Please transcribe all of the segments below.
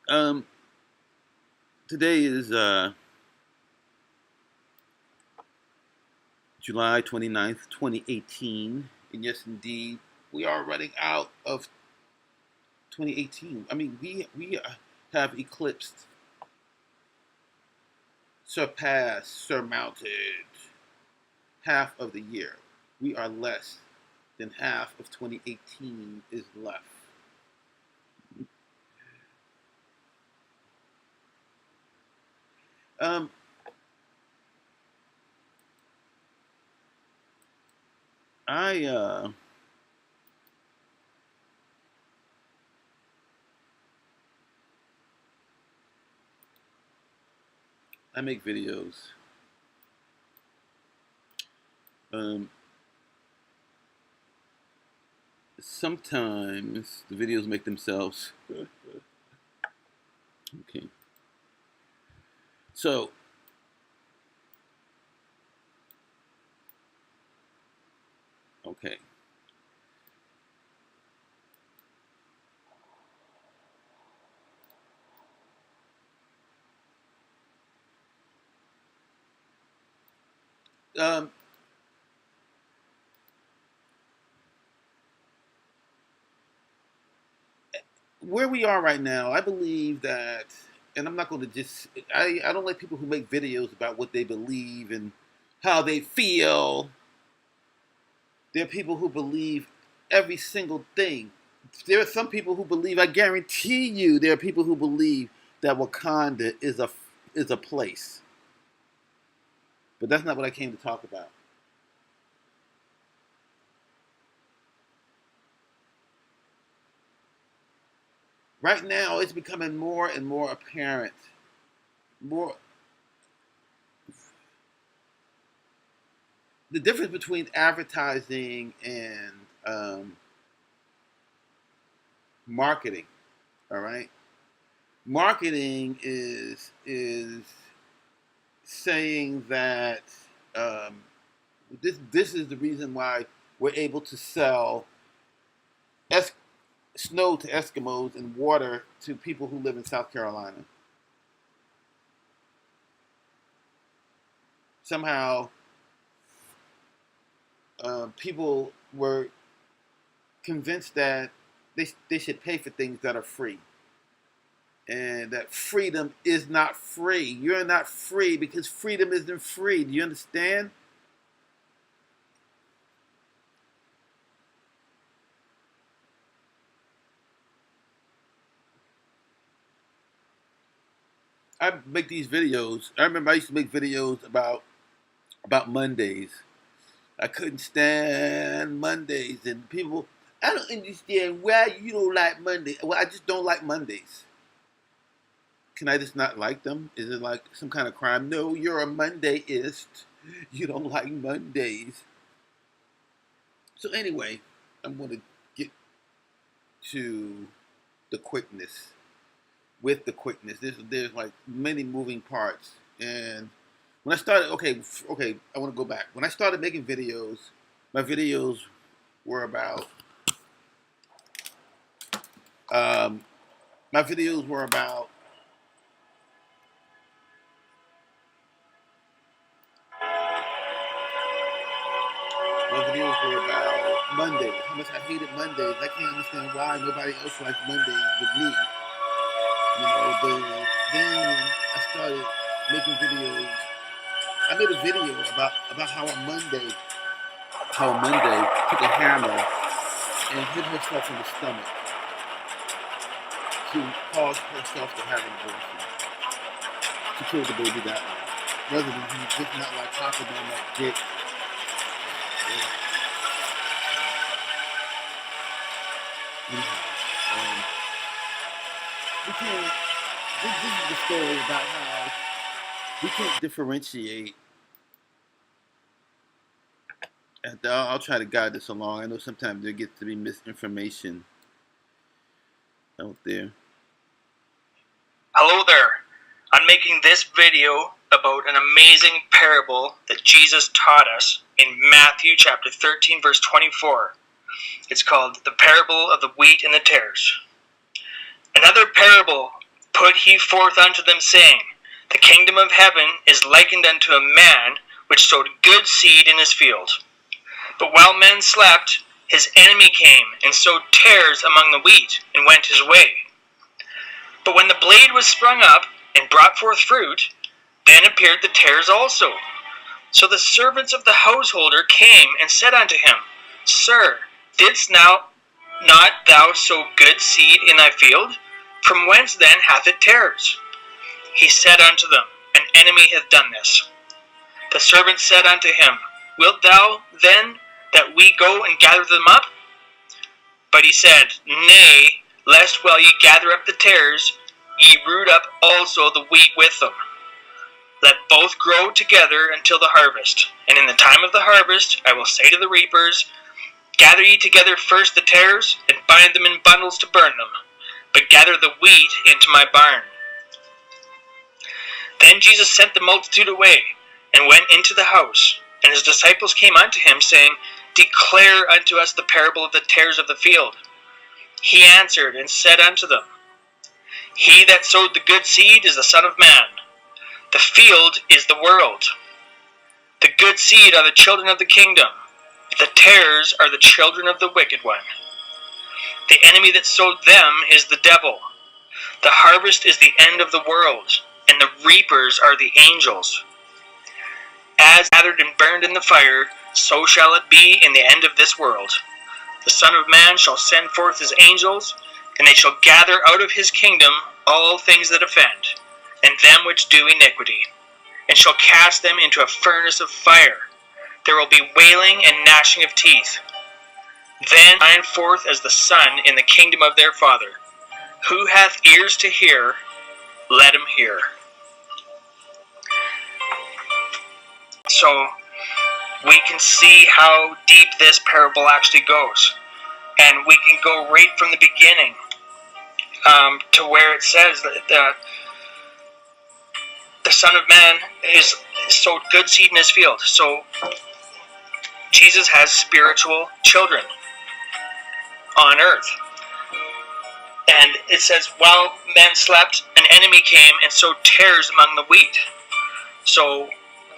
Um, Today is July 29th, 2018. And yes, indeed, we are running out of 2018. I mean, we have eclipsed, surpassed, surmounted half of the year. We are less than half of 2018 is left. Um, I I make videos. Um, Sometimes the videos make themselves. Okay. So, okay. Um, where we are right now, I believe that, and I'm not going to just, I don't like people who make videos about what they believe and how they feel. There are people who believe every single thing. There are some people who believe, I guarantee you, there are people who believe that Wakanda is a place. But that's not what I came to talk about. Right now, it's becoming more and more apparent. More the difference between advertising and marketing. All right, marketing is saying that um, this is the reason why we're able to sell es- snow to Eskimos and water to people who live in South Carolina. Somehow, people were convinced that they should pay for things that are free. And that freedom is not free. You're not free because freedom isn't free. Do you understand? I make these videos. I remember I used to make videos about Mondays. I couldn't stand Mondays, and people. I don't understand why you don't like Mondays. Well, I just don't like Mondays. Can I just not like them? Is it like some kind of crime? No, you're a Mondayist. You don't like Mondays. So anyway, I'm going to get to the quickness. With the quickness, there's like many moving parts. And when I started, okay, I want to go back. When I started making videos, my videos were about um, my videos were about my videos were about Mondays. How much I hated Mondays. I can't understand why nobody else likes Mondays but me. But then I started making videos. I made a video about how a Monday took a hammer and hit herself in the stomach to cause herself to have an abortion, to kill the baby that way, rather than just not like Taco Bell that dick. Anyhow, we can't. This is the story about how we can't differentiate. And I'll try to guide this along. I know sometimes there gets to be misinformation out there. Hello there. I'm making this video about an amazing parable that Jesus taught us in Matthew chapter 13 verse 24. It's called the parable of the wheat and the tares. Another parable put he forth unto them, saying, The kingdom of heaven is likened unto a man which sowed good seed in his field. But while men slept, his enemy came and sowed tares among the wheat, and went his way. But when the blade was sprung up, and brought forth fruit, then appeared the tares also. So the servants of the householder came and said unto him, Sir, didst not thou sow good seed in thy field? From whence then hath it tares? He said unto them, An enemy hath done this. The servants said unto him, Wilt thou then that we go and gather them up? But he said, Nay, lest while ye gather up the tares, ye root up also the wheat with them. Let both grow together until the harvest. And in the time of the harvest I will say to the reapers, Gather ye together first the tares, and bind them in bundles to burn them, but gather the wheat into my barn. Then Jesus sent the multitude away, and went into the house. And his disciples came unto him, saying, Declare unto us the parable of the tares of the field. He answered and said unto them, He that sowed the good seed is the Son of Man. The field is the world. The good seed are the children of the kingdom. The tares are the children of the wicked one. The enemy that sowed them is the devil. The harvest is the end of the world, and the reapers are the angels. As gathered and burned in the fire, so shall it be in the end of this world. The Son of Man shall send forth his angels, and they shall gather out of his kingdom all things that offend, and them which do iniquity, and shall cast them into a furnace of fire. There will be wailing and gnashing of teeth. Then shine forth as the sun in the kingdom of their Father. Who hath ears to hear, let him hear. So we can see how deep this parable actually goes. And we can go right from the beginning to where it says that the Son of Man is sowed good seed in his field. So Jesus has spiritual children on earth. And it says, while men slept, an enemy came and sowed tares among the wheat. So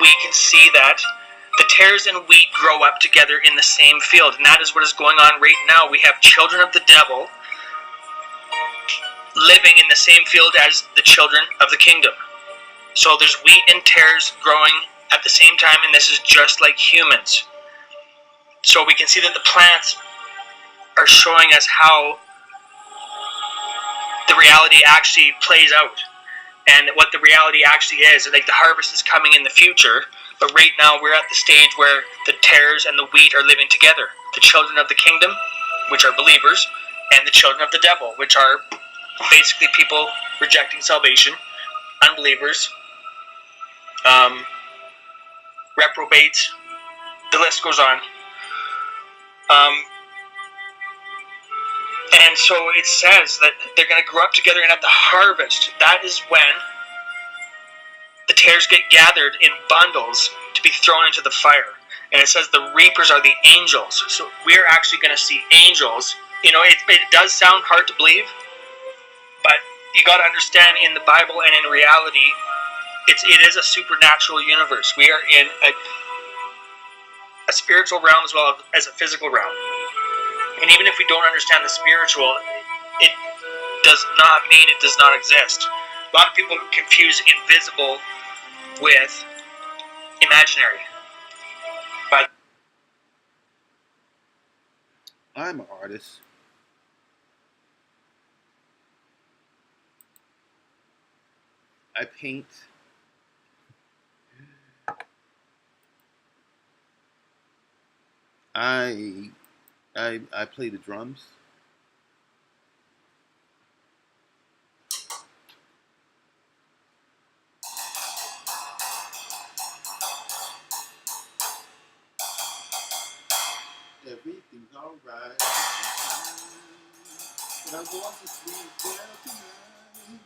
we can see that the tares and wheat grow up together in the same field. And that is what is going on right now. We have children of the devil living in the same field as the children of the kingdom. So there's wheat and tares growing at the same time, and this is just like humans. So we can see that the plants are showing us how the reality actually plays out, and what the reality actually is. Like, the harvest is coming in the future, but right now we're at the stage where the tares and the wheat are living together. The children of the kingdom, which are believers, and the children of the devil, which are basically people rejecting salvation, unbelievers, reprobates, the list goes on. And so it says that they're going to grow up together, and at the harvest, that is when the tares get gathered in bundles to be thrown into the fire. And it says the reapers are the angels. So we're actually going to see angels. You know, it does sound hard to believe, but you got to understand, in the Bible and in reality, it is a supernatural universe. We are in a spiritual realm as well as a physical realm. And even if we don't understand the spiritual, it does not mean it does not exist. A lot of people confuse invisible with imaginary. But I'm an artist. I paint. I play the drums. Everything's alright. But I want to sleep well tonight.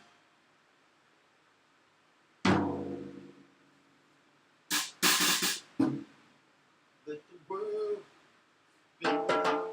Let the world spin around.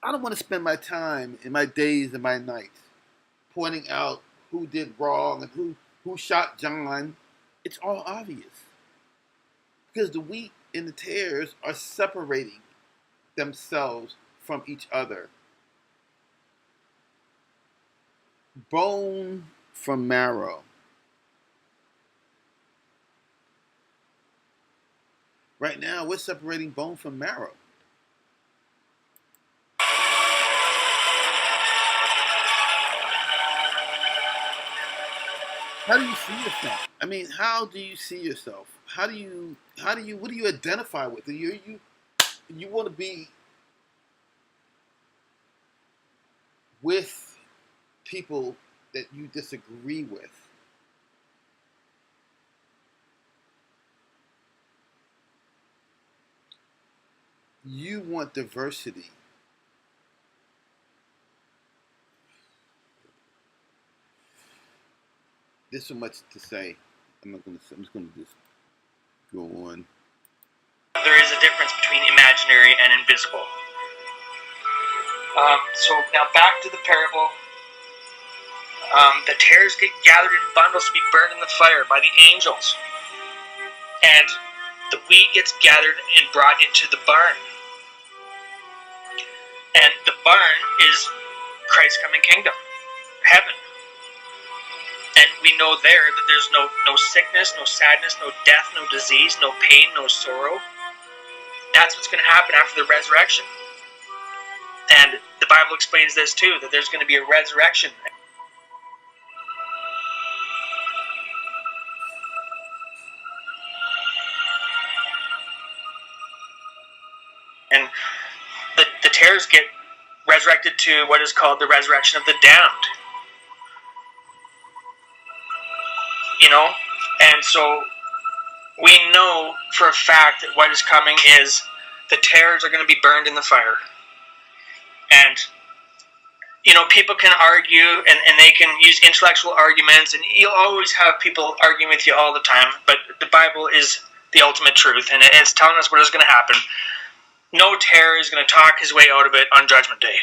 I don't want to spend my time and my days and my nights pointing out who did wrong and who shot John. It's all obvious. Because the wheat and the tares are separating themselves from each other. Bone from marrow. Right now, we're separating bone from marrow. How do you see yourself? I mean, how do you see yourself? What do you identify with? You want to be with people that you disagree with. You want diversity. There's so much to say. I'm just gonna just go on. There is a difference between imaginary and invisible. So now back to the parable. The tares get gathered in bundles to be burned in the fire by the angels. And the wheat gets gathered and brought into the barn. And the barn is Christ's coming kingdom, heaven. And we know there that there's no sickness, no sadness, no death, no disease, no pain, no sorrow. That's what's going to happen after the resurrection. And the Bible explains this too, that there's going to be a resurrection. And the tares get resurrected to what is called the resurrection of the damned. You know? And so we know for a fact that what is coming is the tares are going to be burned in the fire. And, you know, people can argue and they can use intellectual arguments, and you'll always have people arguing with you all the time, but the Bible is the ultimate truth, and it's telling us what is going to happen. No tare is going to talk his way out of it on Judgment Day.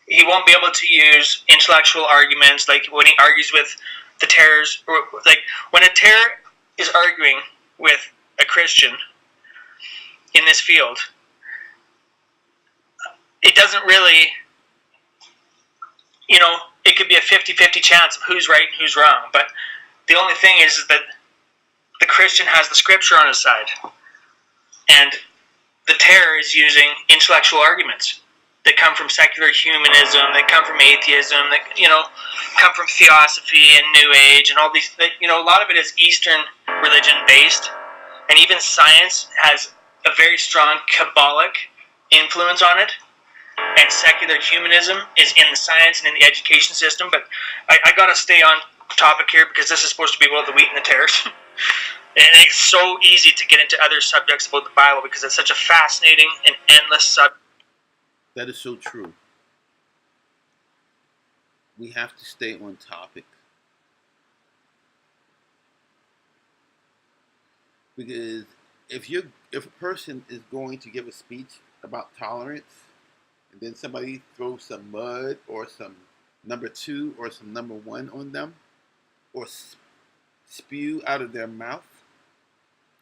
He won't be able to use intellectual arguments like when he argues with the tares, or like when a tare is arguing with a Christian in this field, it doesn't really, you know, it could be a 50-50 chance of who's right and who's wrong, but the only thing is that the Christian has the scripture on his side, and the tare is using intellectual arguments that come from secular humanism, that come from atheism, that, you know, come from theosophy and New Age and all these, you know, a lot of it is Eastern religion based, and even science has a very strong Kabbalic influence on it, and secular humanism is in the science and in the education system, but I gotta stay on topic here because this is supposed to be about the wheat and the tares. And it's so easy to get into other subjects about the Bible because it's such a fascinating and endless subject. That is so true. We have to stay on topic. Because if a person is going to give a speech about tolerance, and then somebody throws some mud or some number 2 or some number 1 on them, or spew out of their mouth,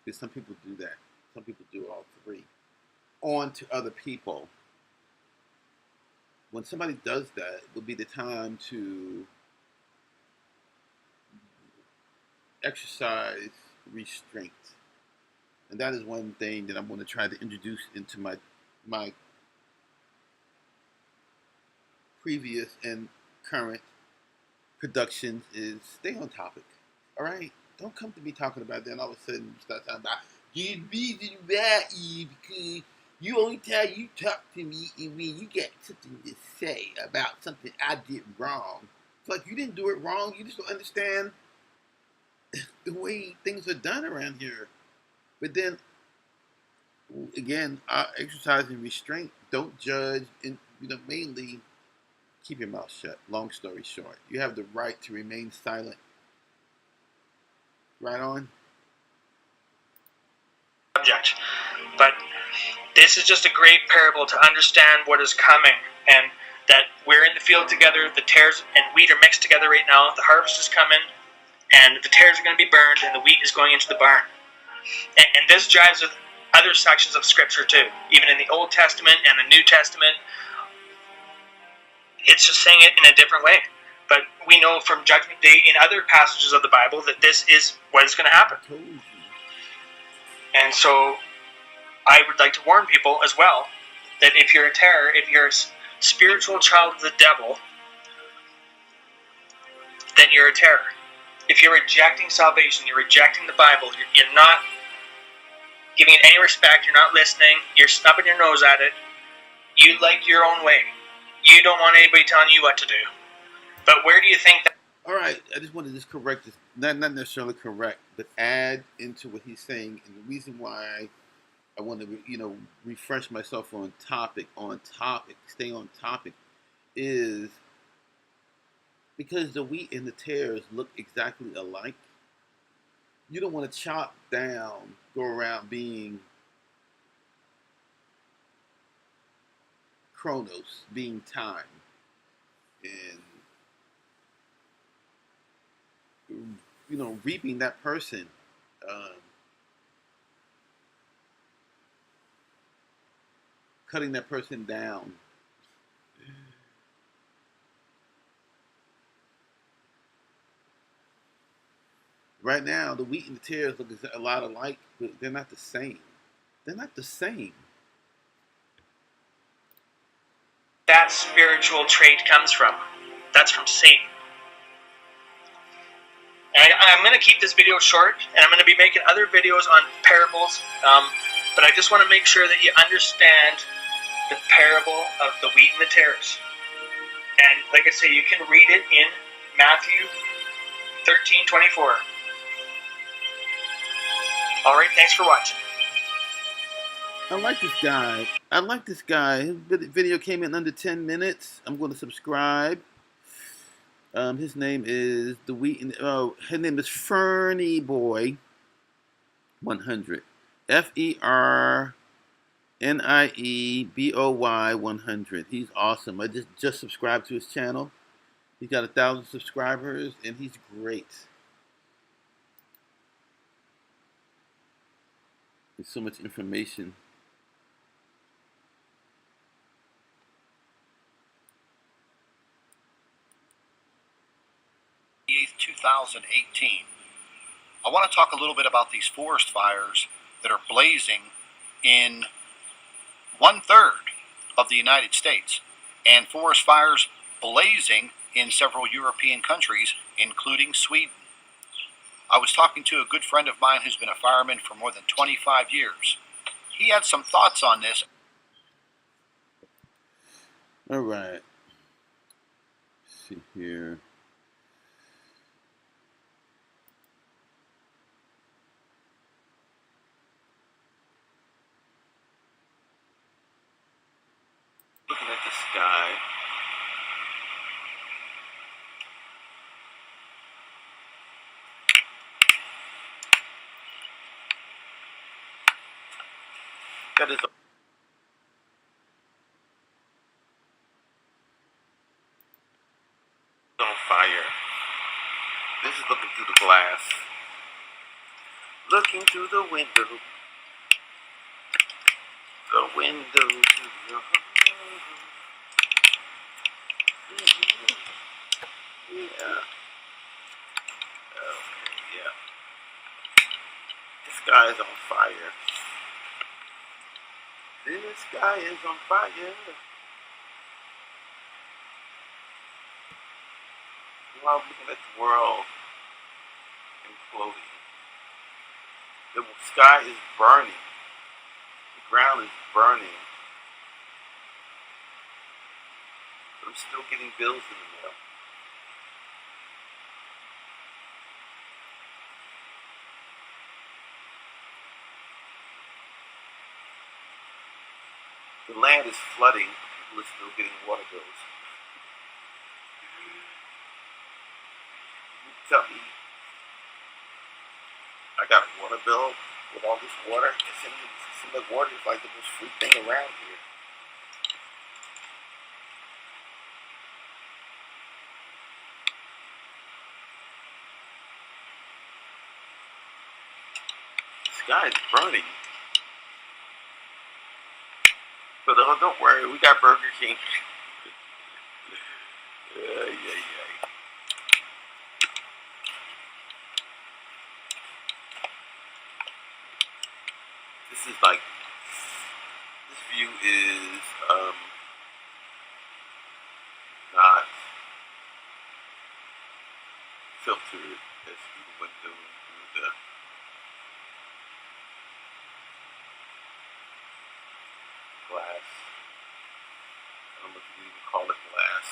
because some people do that. Some people do all three. On to other people. When somebody does that, it would be the time to exercise restraint. And that is one thing that I'm going to try to introduce into my previous and current productions is stay on topic. All right? Don't come to me talking about that and all of a sudden you start talking about you reason about you because you only time you talk to me and when you got something to say about something I did wrong. It's like you didn't do it wrong, you just don't understand the way things are done around here. But then again, exercising restraint, don't judge, and mainly keep your mouth shut. Long story short, you have the right to remain silent. Right on. Subject, but This is just a great parable to understand what is coming, and that we're in the field together. The tares and wheat are mixed together right now. The harvest is coming, and the tares are going to be burned, and the wheat is going into the barn. And this jives with other sections of Scripture too. Even in the Old Testament and the New Testament, it's just saying it in a different way. But we know from Judgment Day in other passages of the Bible that this is what is going to happen. And so I would like to warn people as well that if you're a terror, if you're a spiritual child of the devil, then you're a terror. If you're rejecting salvation, you're rejecting the Bible, you're not giving it any respect, you're not listening, you're snubbing your nose at it, you like your own way. You don't want anybody telling you what to do. But where do you think that... All right, I just wanted to just correct this, not necessarily correct, but add into what he's saying. And the reason why I want to, refresh myself on topic, stay on topic, is because the wheat and the tares look exactly alike. You don't want to chop down, go around being chronos, being time, and reaping that person. Cutting that person down. Right now, the wheat and the tares look a lot alike, but they're not the same. They're not the same. That spiritual trait comes from. That's from Satan. And I'm going to keep this video short, and I'm going to be making other videos on parables, but I just want to make sure that you understand the parable of the wheat and the tares. And like I say, you can read it in Matthew 13:24. All right, thanks for watching. I like this guy. His video came in under 10 minutes. I'm going to subscribe. His name is his name is Fernie Boy 100. FERNIEBOY 100. He's awesome. I just subscribed to his channel. He's got 1,000 subscribers, and he's great. There's so much information. May 2018. I want to talk a little bit about these forest fires that are blazing in 1/3 of the United States, and forest fires blazing in several European countries, including Sweden. I was talking to a good friend of mine who's been a fireman for more than 25 years. He had some thoughts on this. All right. Let's see here. Looking at the sky. That is on fire. This is looking through the glass. Looking through the window. The window to your heart. Yeah. Okay, yeah. The sky is on fire. The sky is on fire. While I'm looking at the world imploding. The sky is burning. The ground is burning. I'm still getting bills in the mail. The land is flooding. People are still getting water bills. You tell me I got a water bill with all this water. It seems like water is like the most free thing around here. The sky is burning. But don't worry, we got Burger King. Yeah. This is like, this view is not filtered as through the window and through the glass. I don't know if you can even call it glass.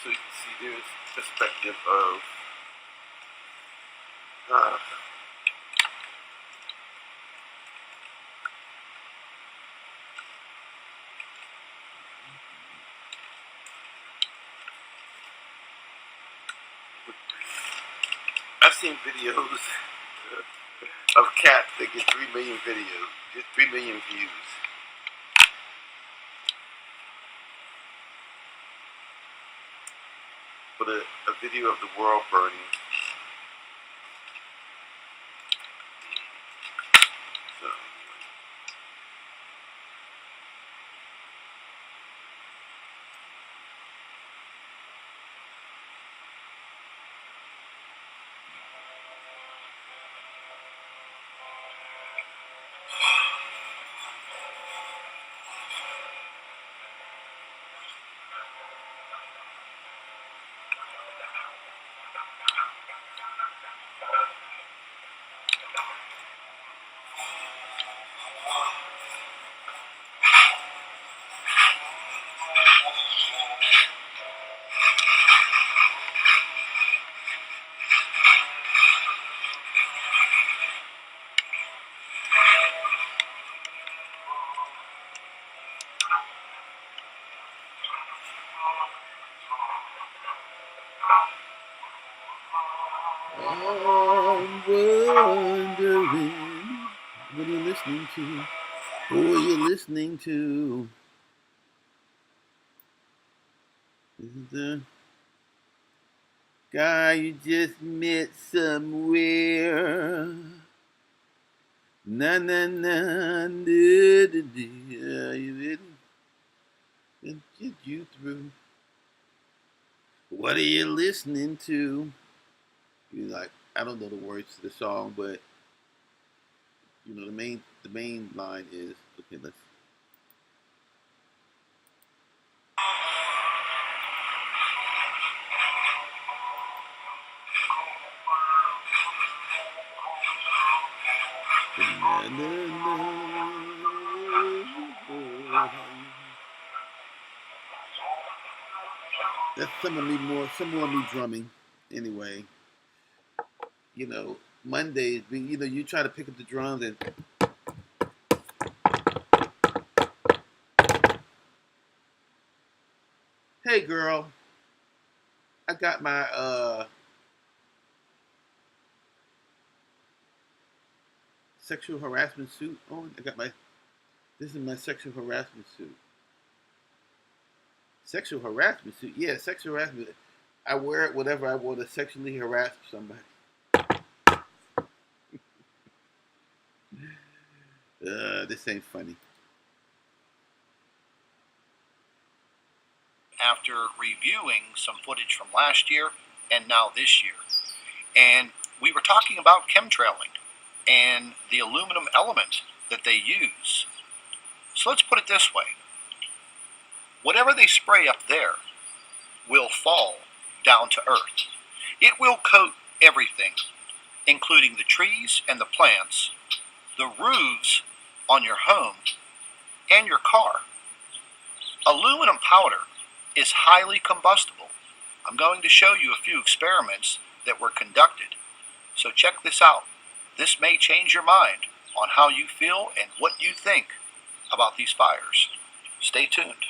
So you can see there's perspective of I've seen videos of cats that get 3 million videos, get 3 million views. For a video of the world burning. So, I'm wondering, what are you listening to? Who are you listening to? This is the guy you just met somewhere. Na na na, do do do. Are you ready? Let's get you through. What are you listening to? You like, I don't know the words to the song, but you know the main line is, okay, let's. That's some of me drumming. Anyway, you know, Mondays, you know, you try to pick up the drums and hey girl, I got my sexual harassment suit on. This is my sexual harassment suit. Sexual harassment suit? Yeah, sexual harassment. I wear it whenever I want to sexually harass somebody. This ain't funny. After reviewing some footage from last year and now this year. And we were talking about chemtrailing and the aluminum element that they use. So let's put it this way. Whatever they spray up there will fall down to earth. It will coat everything, including the trees and the plants, the roofs on your home, and your car. Aluminum powder is highly combustible. I'm going to show you a few experiments that were conducted. So check this out. This may change your mind on how you feel and what you think about these fires. Stay tuned.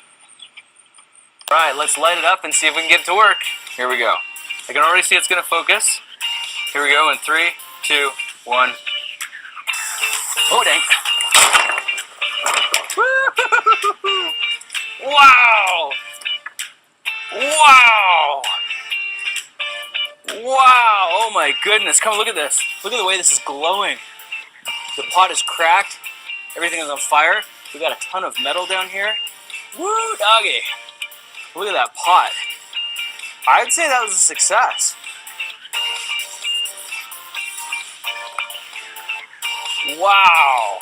Alright, let's light it up and see if we can get it to work. Here we go. I can already see it's going to focus. Here we go in 3, 2, 1. Oh, dang. Wow! Wow! Wow! Oh my goodness. Come look at this. Look at the way this is glowing. The pot is cracked. Everything is on fire. We got a ton of metal down here. Woo, doggy. Look at that pot. I'd say that was a success. Wow.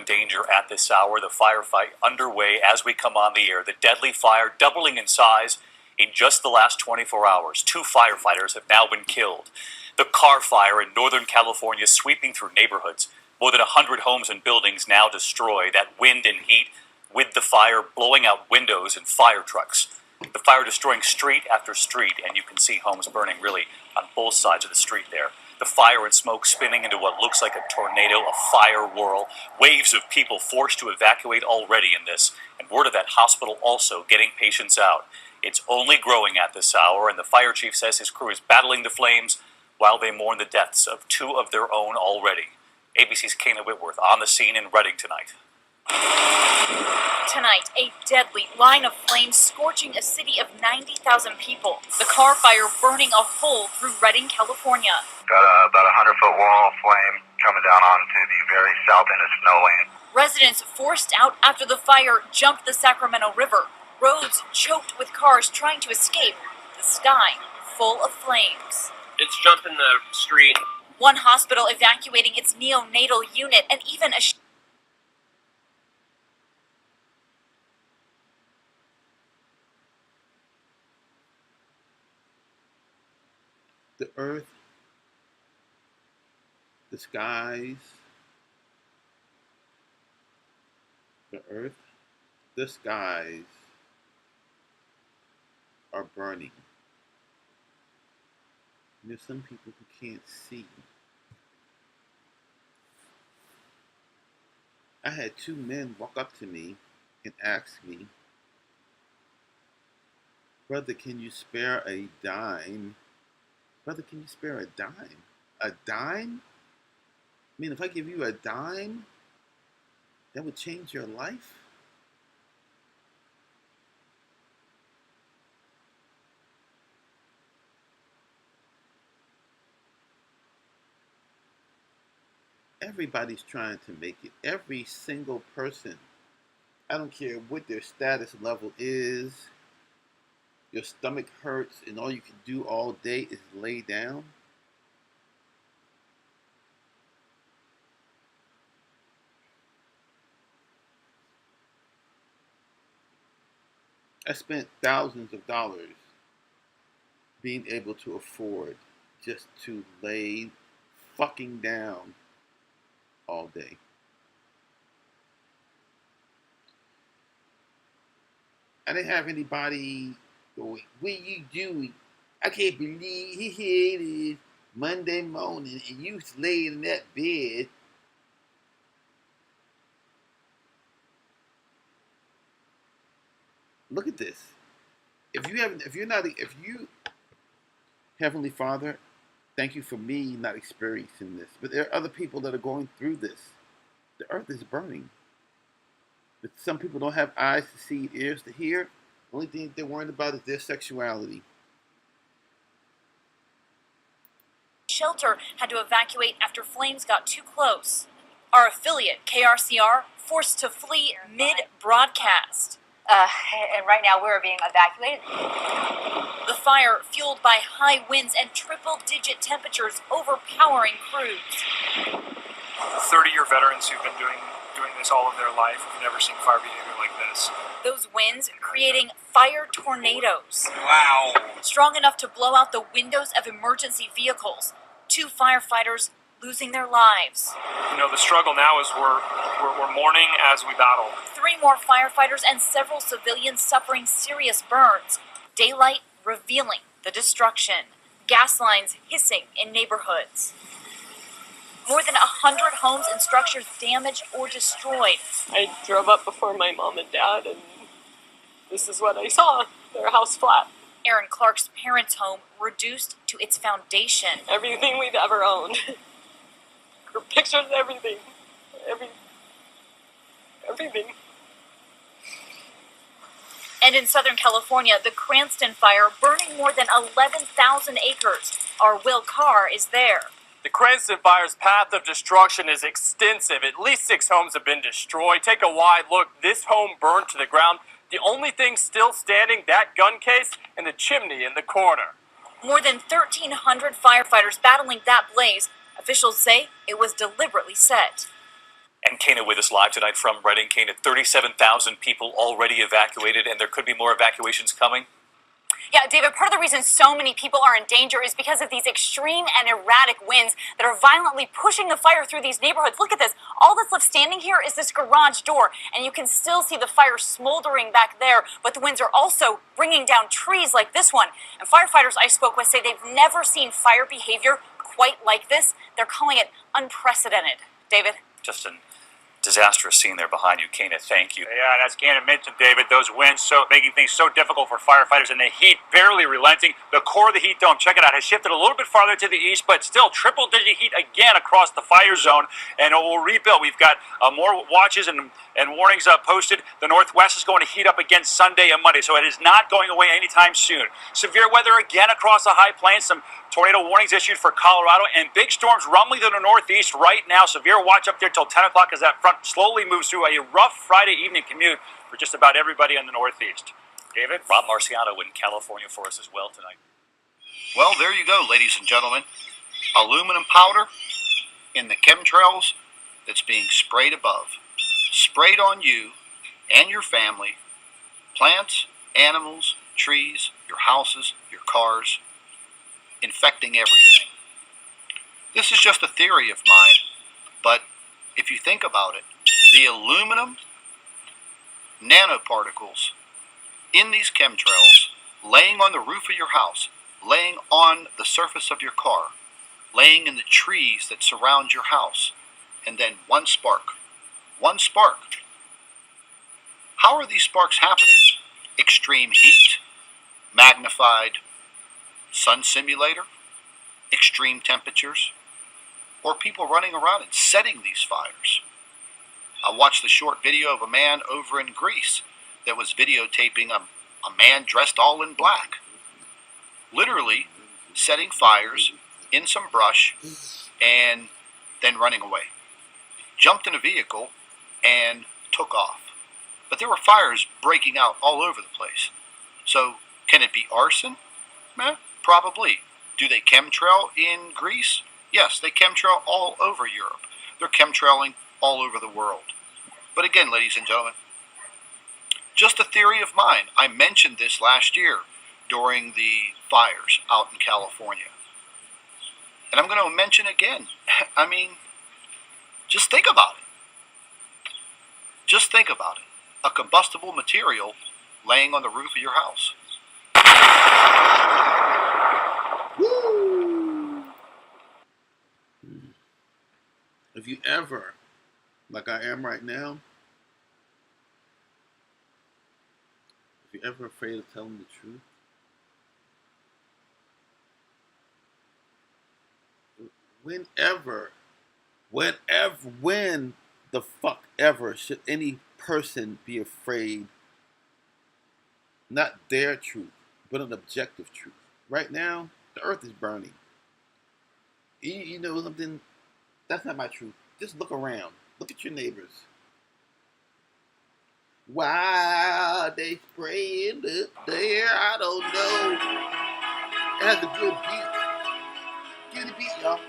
Danger at this hour. The firefight underway as we come on the air. The deadly fire doubling in size in just the last 24 hours. 2 firefighters have now been killed. The car fire in Northern California sweeping through neighborhoods. More than 100 homes and buildings now destroyed. That wind and heat with the fire blowing out windows and fire trucks. The fire destroying street after street, and you can see homes burning really on both sides of the street there. The fire and smoke spinning into what looks like a tornado, a fire whirl. Waves of people forced to evacuate already in this, and word of that hospital also getting patients out. It's only growing at this hour, and the fire chief says his crew is battling the flames while they mourn the deaths of 2 of their own already. ABC's Kana Whitworth on the scene in Redding tonight. Tonight, a deadly line of flames scorching a city of 90,000 people. The car fire burning a hole through Redding, California. Got about a 100-foot wall of flame coming down onto the very south end of Snowland. Residents forced out after the fire jumped the Sacramento River. Roads choked with cars trying to escape. The sky full of flames. It's jumping the street. One hospital evacuating its neonatal unit, and even a The earth, the skies, the earth, the skies are burning. And there's some people who can't see. I had 2 men walk up to me and ask me, "Brother, can you spare a dime?" Brother, can you spare a dime? A dime? I mean, if I give you a dime, that would change your life? Everybody's trying to make it. Every single person. I don't care what their status level is. Your stomach hurts and all you can do all day is lay down. I spent thousands of dollars being able to afford just to lay fucking down all day. I didn't have anybody going, "What you doing? I can't believe here it is Monday morning and you laying in that bed." Look at this. If you, Heavenly Father, thank you for me not experiencing this. But there are other people that are going through this. The earth is burning. That some people don't have eyes to see, ears to hear. The only thing they're worried about is their sexuality. Shelter had to evacuate after flames got too close. Our affiliate, KRCR, forced to flee mid-broadcast. And right now we're being evacuated. The fire, fueled by high winds and triple-digit temperatures, overpowering crews. 30-year veterans who've been doing this all of their life have never seen fire behavior like this. Those winds creating fire tornadoes. Wow. Strong enough to blow out the windows of emergency vehicles. 2 firefighters losing their lives. You know, the struggle now is we're mourning as we battle. 3 more firefighters and several civilians suffering serious burns. Daylight revealing the destruction. Gas lines hissing in neighborhoods. More than 100 homes and structures damaged or destroyed. I drove up before my mom and dad, and this is what I saw. Their house flat. Aaron Clark's parents' home reduced to its foundation. Everything we've ever owned. Pictures, everything. Everything. And in Southern California, the Cranston fire burning more than 11,000 acres. Our Will Carr is there. The Cranston fire's path of destruction is extensive. At least 6 homes have been destroyed. Take a wide look. This home burned to the ground. The only thing still standing, that gun case and the chimney in the corner. More than 1,300 firefighters battling that blaze. Officials say it was deliberately set. And Kana with us live tonight from Redding. Kana, 37,000 people already evacuated, and there could be more evacuations coming. Yeah, David, part of the reason so many people are in danger is because of these extreme and erratic winds that are violently pushing the fire through these neighborhoods. Look at this. All that's left standing here is this garage door, and you can still see the fire smoldering back there, but the winds are also bringing down trees like this one. And firefighters I spoke with say they've never seen fire behavior quite like this. They're calling it unprecedented. David? Just an disastrous scene there behind you. Kana, thank you. Yeah, and as Kana mentioned, David, those winds making things so difficult for firefighters, and the heat barely relenting. The core of the heat dome, check it out, has shifted a little bit farther to the east, but still triple-digit heat again across the fire zone, and it will rebuild. We've got more watches and warnings posted. The Northwest is going to heat up again Sunday and Monday, so it is not going away anytime soon. Severe weather again across the high plains. Some tornado warnings issued for Colorado, and big storms rumbling to the northeast right now. Severe watch up there till 10 o'clock as that front slowly moves through. A rough Friday evening commute for just about everybody in the northeast. David? Rob Marciano in California for us as well tonight. Well, there you go, ladies and gentlemen. Aluminum powder in the chemtrails that's being sprayed above. Sprayed on you and your family, plants, animals, trees, your houses, your cars, infecting everything. This is just a theory of mine, but if you think about it, the aluminum nanoparticles in these chemtrails, laying on the roof of your house, laying on the surface of your car, laying in the trees that surround your house, and then one spark. One spark. How are these sparks happening? Extreme heat, magnified sun simulator, extreme temperatures, or people running around and setting these fires. I watched the short video of a man over in Greece that was videotaping a man dressed all in black, literally setting fires in some brush and then running away. Jumped in a vehicle and took off. But there were fires breaking out all over the place. So, can it be arson? Probably. Do they chemtrail in Greece? Yes, they chemtrail all over Europe. They're chemtrailing all over the world. But again, ladies and gentlemen, just a theory of mine. I mentioned this last year during the fires out in California. And I'm going to mention again. I mean, just think about it. Just think about it. A combustible material laying on the roof of your house. Woo! If you ever, like I am right now, if you're ever afraid of telling the truth, when the fuck ever should any person be afraid, not their truth, but an objective truth. Right now, the earth is burning. You know something? That's not my truth. Just look around. Look at your neighbors. Why are they spraying up there? I don't know. It has a good beat. Give me the beat, y'all.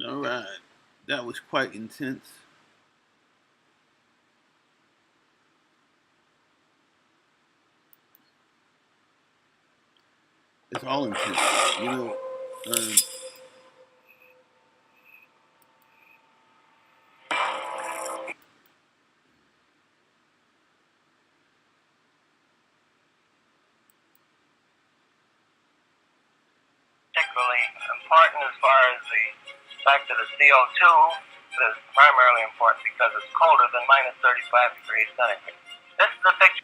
All right. That was quite intense. It's all intense. You know, really important as far as the fact that the CO2 is primarily important because it's colder than minus 35 degrees centigrade. This is the picture.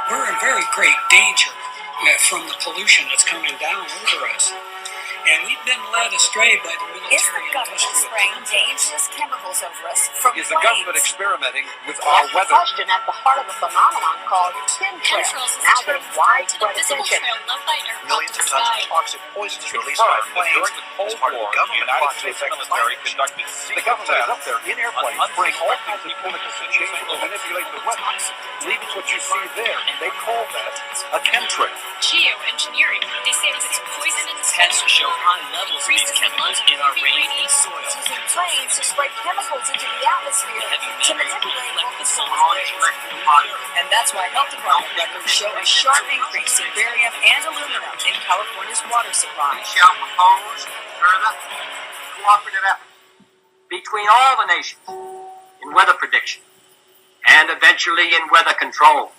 We're in very great danger from the pollution that's coming down over us. And we've been led astray by the military. Is the government spraying dangerous chemicals over us from Is the government experimenting with our That's weather? the question at the heart of a phenomenon called chemtrails, now getting widespread attention. Millions of tons of toxic poisons released by planes during the Cold War. The United States military conducted the government is up there in airplanes, spraying all kinds of chemicals to change and manipulate the weather, leaving what you see there, and they call that a chemtrail. Geoengineering. They say it puts poison in the Tests show high levels of these chemicals in our rain and soil. Using planes to spray chemicals into the atmosphere to manipulate what we saw. And that's why health department records show a sharp increase in barium and aluminum in California's water supply. We shall propose further cooperative efforts between all the nations in weather prediction and eventually in weather control.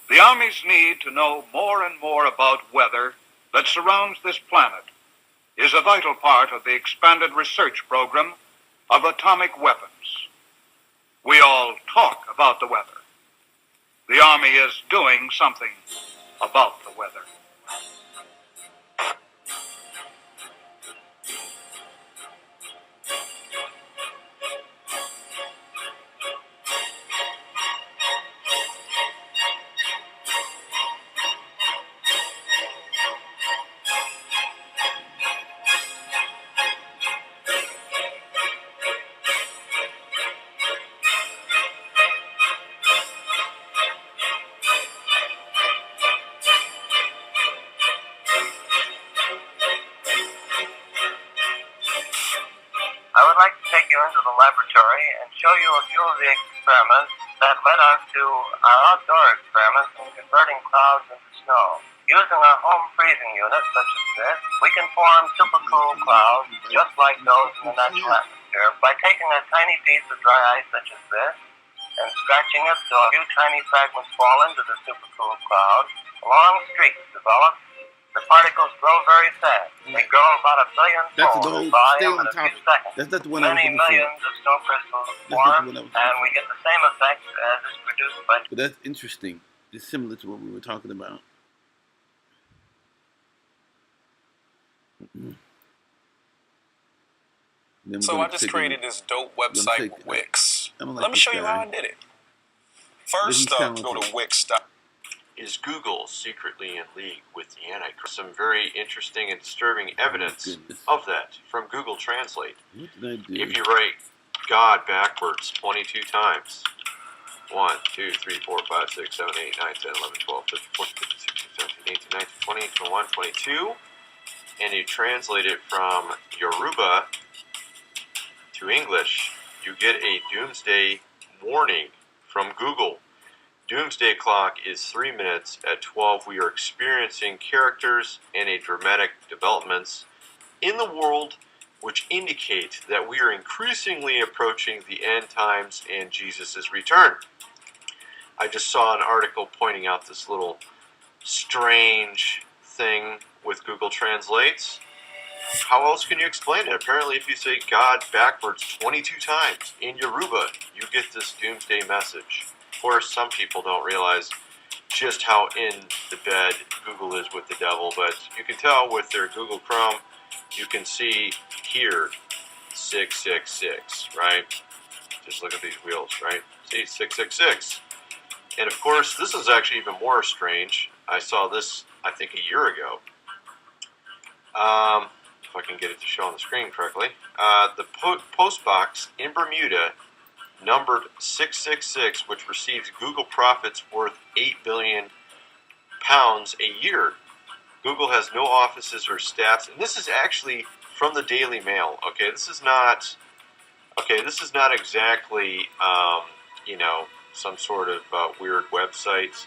The Army's need to know more and more about weather that surrounds this planet is a vital part of the expanded research program of atomic weapons. We all talk about the weather. The Army is doing something about the weather. I would like to take you into the laboratory and show you a few of the experiments that led us to our outdoor experiments in converting clouds into snow. Using our home freezing unit, such as this, we can form supercool clouds just like those in the natural atmosphere by taking a tiny piece of dry ice such as this and scratching it so a few tiny fragments fall into the supercool cloud. Long streaks develop. The particles grow very fast. They grow about 1 billion folds in volume in a few seconds. That's not the one I was Many looking for. millions of snow crystals That's not the form, one I was and looking we get the same effect as is produced by... But that's interesting. It's similar to what we were talking about. So I just created this dope website, Wix. Let me show you how I did it. First up, go to Wix. Is Google secretly in league with the Antichrist? Some very interesting and disturbing evidence of that from Google Translate. What did I do? If you write God backwards 22 times, 1, 2, 3, 4, 5, 6, 7, 8, 9, 10, 11, 12, 13, 14, 15, 16, 17, 18, 19, 20, 21, 22, and you translate it from Yoruba to English, you get a doomsday warning from Google. Doomsday clock is 3 minutes. At 12, we are experiencing characters and a dramatic developments in the world which indicate that we are increasingly approaching the end times and Jesus' return. I just saw an article pointing out this little strange thing with Google Translates. How else can you explain it? Apparently, if you say God backwards 22 times in Yoruba, you get this doomsday message. Of course, some people don't realize just how in the bed Google is with the devil, but you can tell with their Google Chrome, you can see here 666, right? Just look at these wheels, right? See, 666. And of course, this is actually even more strange. I saw this, I think, a year ago. If I can get it to show on the screen correctly. The post box in Bermuda, numbered 666, which receives Google profits worth £8 billion a year. Google has no offices or staffs, and this is actually from the Daily Mail. Okay, this is not exactly some sort of weird website.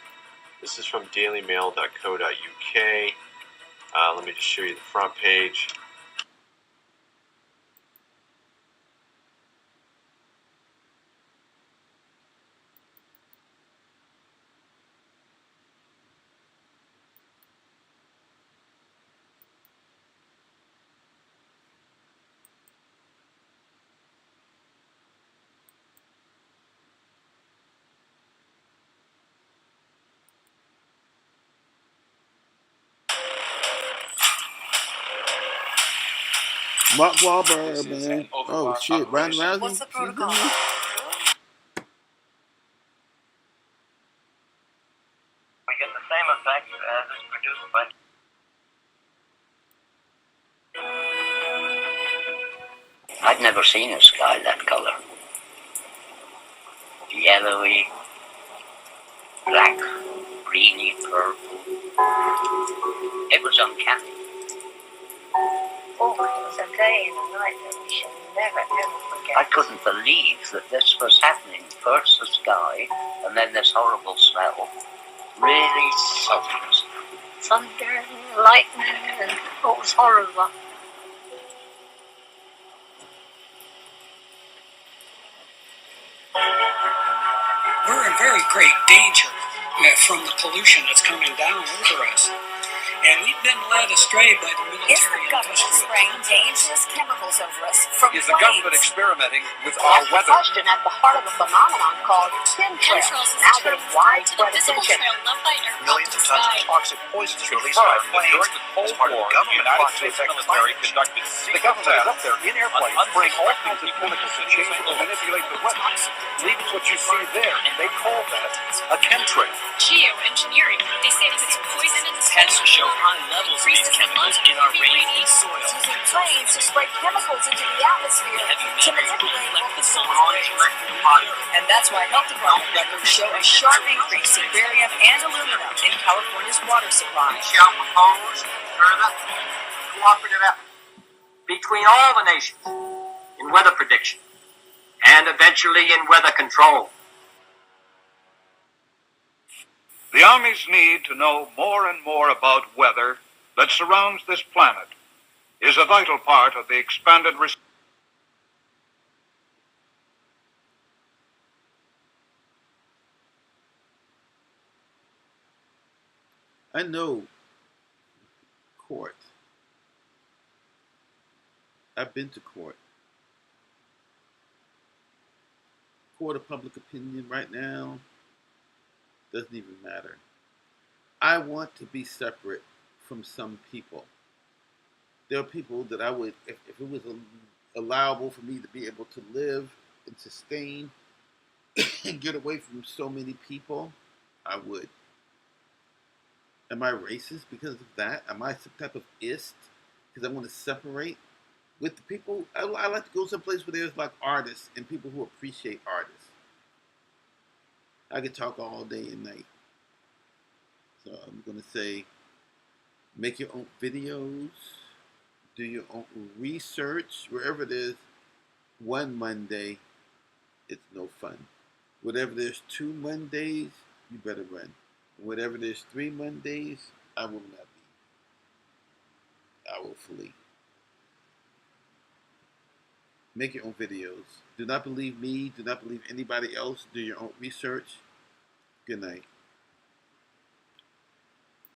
This is from dailymail.co.uk. Let me just show you the front page. Mark Wahlberg, man. Oh shit, Ryan Rousey. What's the protocol? We get the same effect as is produced by. I'd never seen a sky that colour. Yellowy, black, greeny, purple. It was uncanny. Oh, it was a day and a night that we shall never, ever forget. I couldn't believe that this was happening. First the sky, and then this horrible smell. Really sudden. Thunder and lightning, and it was horrible. We're in very great danger from the pollution that's coming down over us. And we've been led astray by the Is the military government industrial spraying dangerous chemicals over us from Is the government planes? experimenting with our That's the weather? question at the heart of a phenomenon called chemtrails, now getting widespread attention. Millions of tons of toxic poisons released by planes During the Cold as part of War, the the government United plot to States affect military climate. conducted The secret government is up tests there in airplanes on spraying all kinds of unsuspecting chemicals to people change and manipulate the weather, leaving what you see there. They call that a chemtrail. Geoengineering. They say it puts poison in the Tests soil. show high levels of these chemicals in our rain and soil. Using planes to spray chemicals into the atmosphere to manipulate what we saw. And that's why health department records show a sharp increase in barium and aluminum in California's water supply. We shall propose further cooperative effort between all the nations in weather prediction and eventually in weather control. The Army's need to know more and more about weather that surrounds this planet is a vital part of the expanded response. I know court. I've been to court. Court of public opinion right now doesn't even matter. I want to be separate from some people. There are people that I would, if it was allowable for me to be able to live and sustain and get away from so many people, I would. Am I racist because of that? Am I some type of ist because I want to separate with the people? I like to go someplace where there's like artists and people who appreciate artists. I could talk all day and night. So I'm going to say, make your own videos, do your own research, wherever it is. One Monday, it's no fun. Whatever there's 2 Mondays, you better run. Whatever there's 3 Mondays, I will not be. I will flee. Make your own videos. Do not believe me. Do not believe anybody else. Do your own research. Good night.